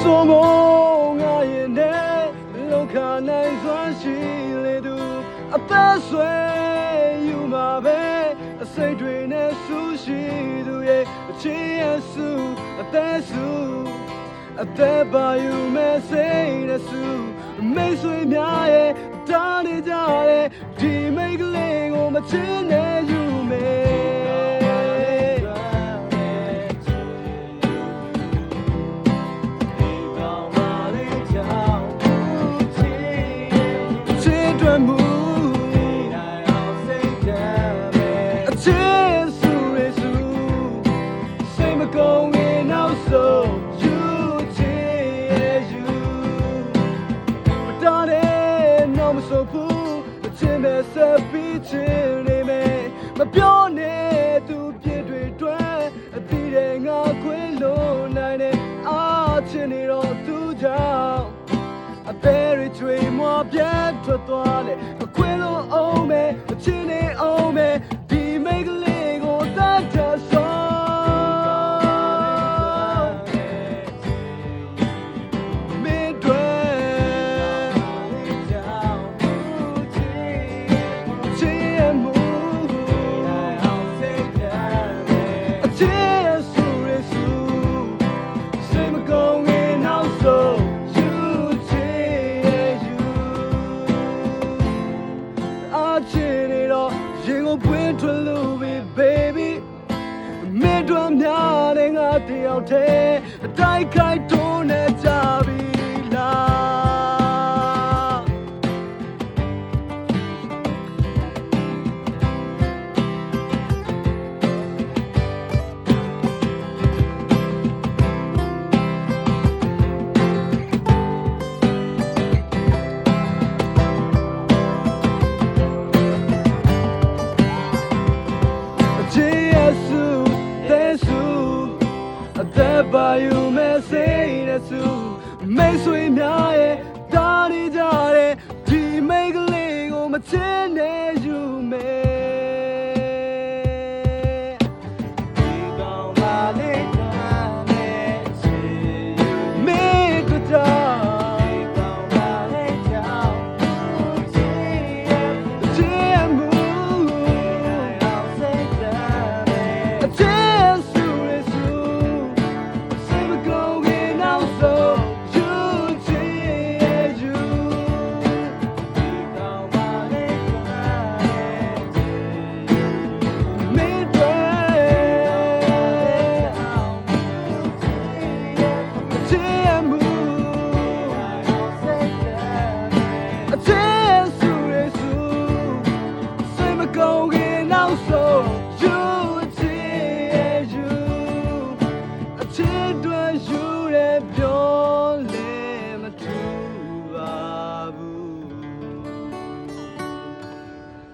ဆိုမို့ငါရင်နဲ့လောက်ခနိုင်စွမ်းရှိလေသူအသက်ဆွဲယူမှာပဲအစိတ်တွေနဲ့ဆူရှိသူရဲ့အချစ်ရစုအသက်စုအသက်ပါယူမဲ့စိတ်နဲ့စုမိတ်ဆွေများရဲ့တားနေကြတဲ့ဒီမိတ်ကလေးကိုမချစ်နဲ့ယူမယ်ဆိုဘူးအချင်းနဲ့ဆက်ပြီးချင်နေမယ်မပြောနဲ့သူပြည့်တွေတွဲအတီးတဲ့ငါခွေလို့နိုင်တဲ့အားချင်နေတော့သူကြောင့်အသေးတွေချွေမွားပြတ်ထွက်သွားတယ်မခွေလို့အောင်မယ်အချင်းနေအောင်မယ်ဒီမိတ်ကလေးကိုတတ်တဆောရင်ကိုပွင့်ထွက်လို့ baby မင်းတို့များတဲ့ငါတယောက်တည်းအတိုက်ခိုက်တွန်းနေကြပြီလားအသက်ပါယူမဲ့စိတ်နဲ့စုမိတ်ဆွေများရဲ့တားနေကြတဲ့ဒီမိတ်ကလေးကိုမချစ်နဲ့ယူမယ်ဒီကောင်မလေးနဲ့ချစ်မိတ်ကတာဒီကောင်မလေးကြောင့်ချစ်မှုအောင်စိတ်ဓာတ်အချစ်go